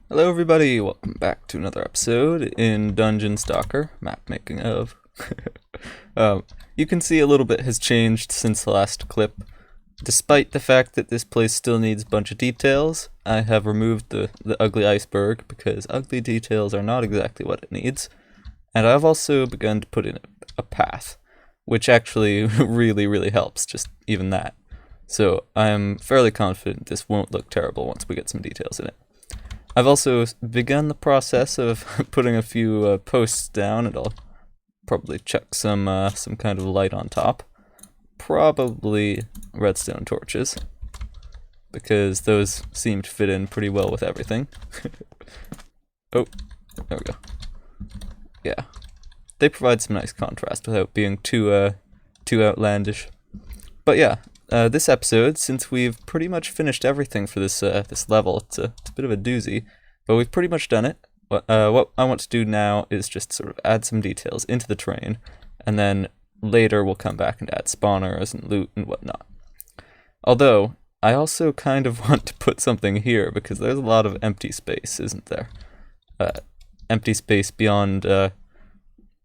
Hello everybody, welcome back to another episode in Dungeonstalker, mapmaking of. You can see a little bit has changed since the last clip. Despite the fact that this place still needs a bunch of details, I have removed the ugly iceberg because ugly details are not exactly what it needs. And I've also begun to put in a path, which actually really helps, just even that. So I'm fairly confident this won't look terrible once we get some details in it. I've also begun the process of putting a few posts down, and I'll probably chuck some kind of light on top. Probably redstone torches, because those seem to fit in pretty well with everything. Oh, there we go. Yeah, they provide some nice contrast without being too outlandish. But yeah. This episode, since we've pretty much finished everything for this this level, it's a bit of a doozy, but we've pretty much done it. What I want to do now is just sort of add some details into the terrain, and then later we'll come back and add spawners and loot and whatnot. Although, I also kind of want to put something here, because there's a lot of empty space, isn't there? Empty space beyond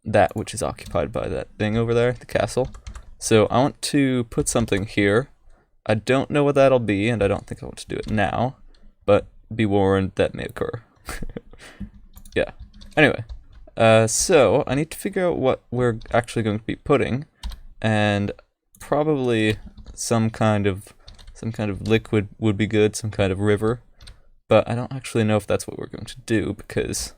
that which is occupied by that thing over there, the castle. So I want to put something here. I don't know what that'll be, and I don't think I want to do it now, but be warned, that may occur. Yeah. Anyway, so I need to figure out what we're actually going to be putting, and probably some kind of liquid would be good, some kind of river, but I don't actually know if that's what we're going to do, because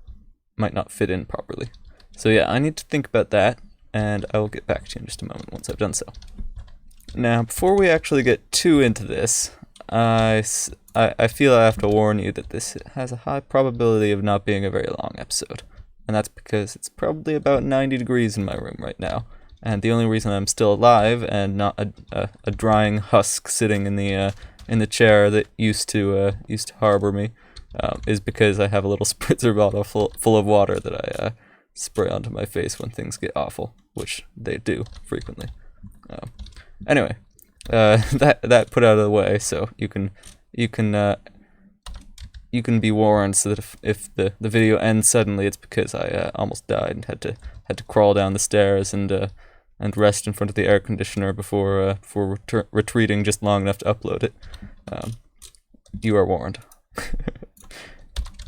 it might not fit in properly. So yeah, I need to think about that, and I will get back to you in just a moment once I've done so. Now, before we actually get too into this, I feel I have to warn you that this has a high probability of not being a very long episode. And that's because it's probably about 90 degrees in my room right now. And the only reason I'm still alive and not a drying husk sitting in the chair that used to harbor me is because I have a little spritzer bottle full of water that I spray onto my face when things get awful, which they do frequently. Anyway, that put out of the way, so you can be warned, so that if the video ends suddenly, it's because I almost died and had to crawl down the stairs and rest in front of the air conditioner before retreating just long enough to upload it. You are warned.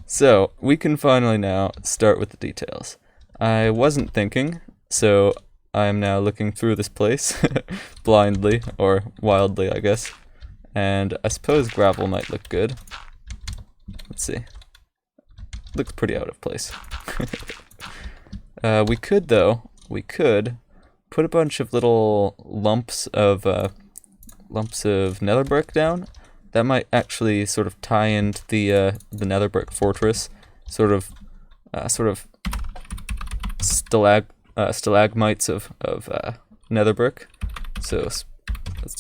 So we can finally now start with the details. I wasn't thinking, so I'm now looking through this place, blindly, or wildly, I guess, and I suppose gravel might look good. Let's see. Looks pretty out of place. We could put a bunch of little lumps of nether brick down. That might actually sort of tie into the nether brick fortress, sort of stalagmites of nether brick. So let's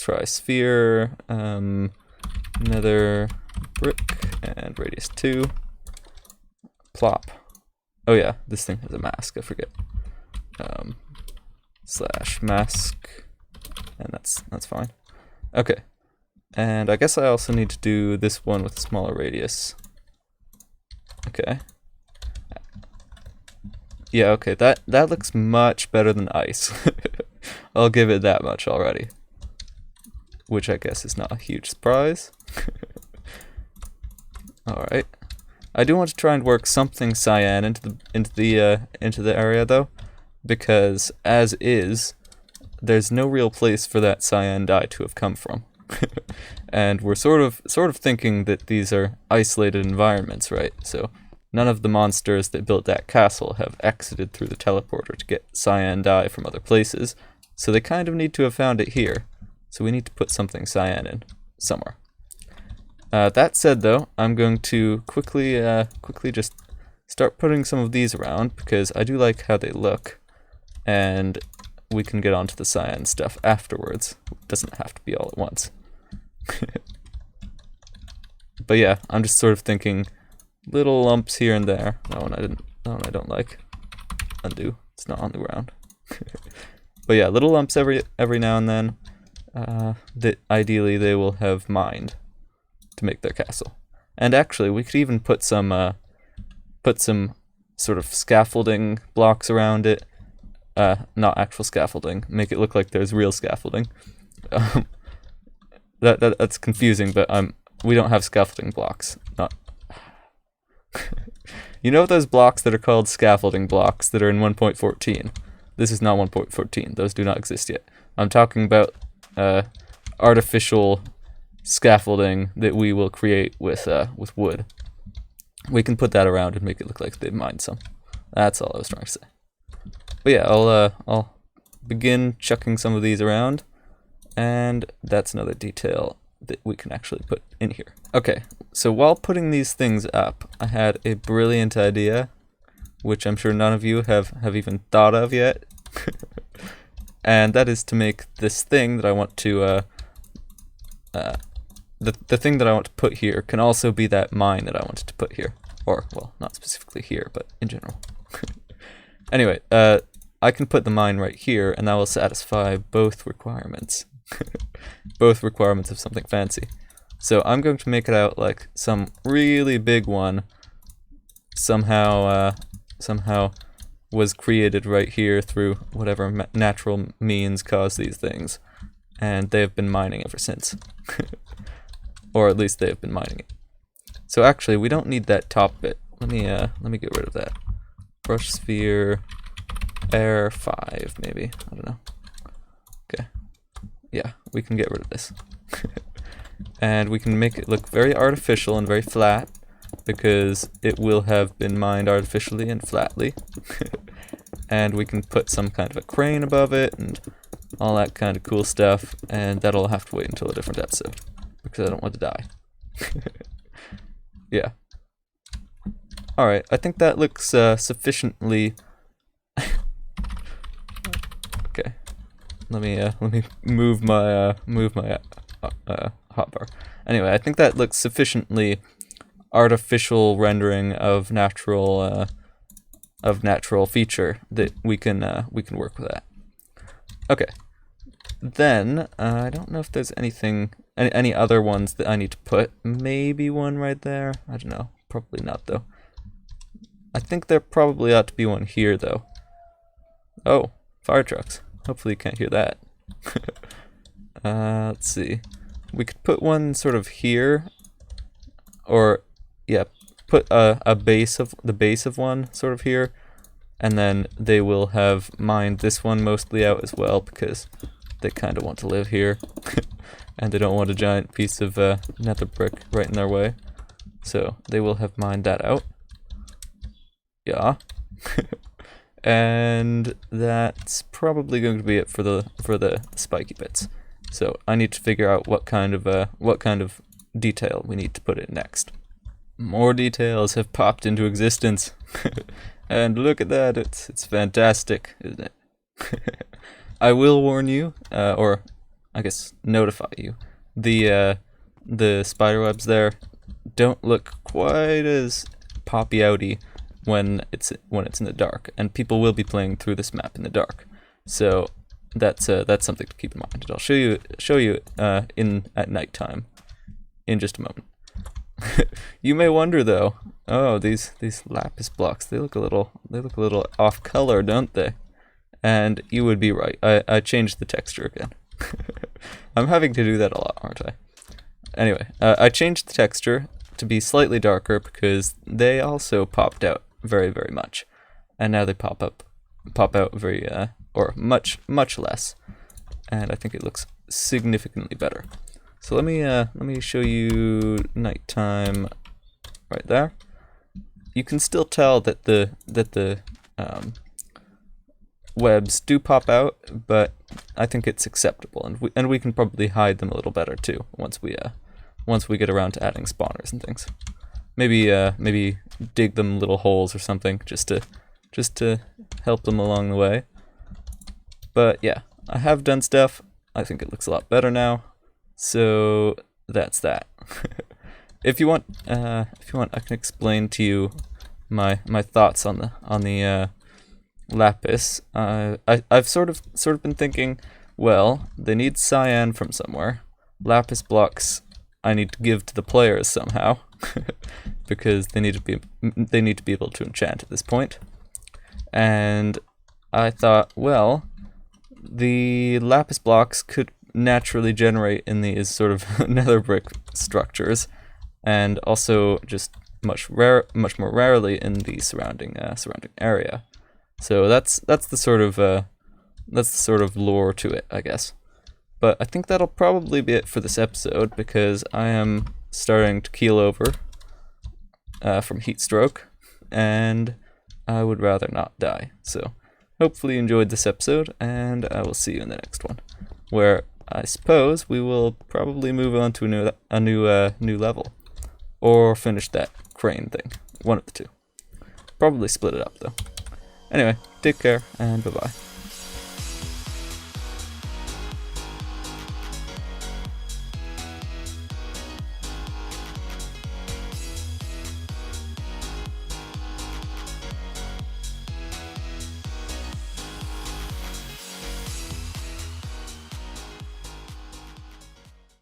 try sphere, nether brick, and radius 2. Plop. Oh yeah, this thing has a mask, I forget. Slash mask, and that's fine. Okay, and I guess I also need to do this one with a smaller radius. Okay. Yeah, okay, that looks much better than ice. I'll give it that much already. Which I guess is not a huge surprise. Alright. I do want to try and work something cyan into the area though, because as is, there's no real place for that cyan dye to have come from. And we're sort of thinking that these are isolated environments, right? So none of the monsters that built that castle have exited through the teleporter to get cyan dye from other places, so they kind of need to have found it here. So we need to put something cyan in somewhere. That said, though, I'm going to quickly just start putting some of these around, because I do like how they look, and we can get onto the cyan stuff afterwards. It doesn't have to be all at once. But yeah, I'm just sort of thinking little lumps here and there. That one I don't like. Undo. It's not on the ground. But yeah, little lumps every now and then. That ideally they will have mined to make their castle. And actually, we could even put some sort of scaffolding blocks around it. Not actual scaffolding. Make it look like there's real scaffolding. That's confusing, but we don't have scaffolding blocks. Not. You know those blocks that are called scaffolding blocks that are in 1.14? This is not 1.14. Those do not exist yet. I'm talking about artificial scaffolding that we will create with wood. We can put that around and make it look like they've mined some. That's all I was trying to say. But yeah, I'll begin chucking some of these around, and that's another detail that we can actually put in here. Okay, so while putting these things up, I had a brilliant idea, which I'm sure none of you have even thought of yet. And that is to make this thing that I want to the thing that I want to put here can also be that mine that I wanted to put here. Or, well, not specifically here, but in general. Anyway, I can put the mine right here, and that will satisfy both requirements. Both requirements of something fancy. So I'm going to make it out like some really big one somehow was created right here through whatever natural means caused these things. And they've been mining ever since. Or at least they've been mining it. So actually, we don't need that top bit. Let me get rid of that. Brush sphere, air 5 maybe. I don't know. Okay. Yeah, we can get rid of this. And we can make it look very artificial and very flat, because it will have been mined artificially and flatly. And we can put some kind of a crane above it and all that kind of cool stuff, and that'll have to wait until a different episode, because I don't want to die. Yeah. Alright, I think that looks sufficiently... Okay. Let me move my hotbar. Anyway, I think that looks sufficiently artificial rendering of natural feature that we can work with that. Okay. Then I don't know if there's any other ones that I need to put. Maybe one right there. I don't know. Probably not though. I think there probably ought to be one here though. Oh, fire trucks. Hopefully you can't hear that. Let's see. We could put one sort of here, or yeah, put the base of one sort of here, and then they will have mined this one mostly out as well, because they kind of want to live here, and they don't want a giant piece of nether brick right in their way. So they will have mined that out. Yeah. And that's probably going to be it for the spiky bits. So I need to figure out what kind of detail we need to put in next. More details have popped into existence. And look at that, it's fantastic, isn't it? I will warn you, or I guess notify you, the spider webs there don't look quite as poppy-outy when it's in the dark, and people will be playing through this map in the dark. So that's something to keep in mind. And I'll show you at nighttime in just a moment. You may wonder though, oh, these lapis blocks, they look a little off color, don't they? And you would be right. I changed the texture again. I'm having to do that a lot, aren't I? Anyway, I changed the texture to be slightly darker because they also popped out very, very much, and now they pop out very or much less, and I think it looks significantly better. So let me show you nighttime right there. You can still tell that the webs do pop out, but I think it's acceptable, and we can probably hide them a little better too once we get around to adding spawners and things. Maybe dig them little holes or something just to help them along the way. But yeah, I have done stuff. I think it looks a lot better now. So that's that. If you want, I can explain to you my thoughts on the lapis. I've sort of been thinking, well, they need cyan from somewhere. Lapis blocks I need to give to the players somehow. because they need to be able to enchant at this point. And I thought, well, the lapis blocks could naturally generate in these sort of nether brick structures, and also just much more rarely in the surrounding area. So that's the sort of lore to it, I guess. But I think that'll probably be it for this episode, because I am starting to keel over from heat stroke, and I would rather not die. So hopefully you enjoyed this episode, and I will see you in the next one, where I suppose we will probably move on to a new level, or finish that crane thing. One of the two. Probably split it up though. Anyway, take care and bye-bye.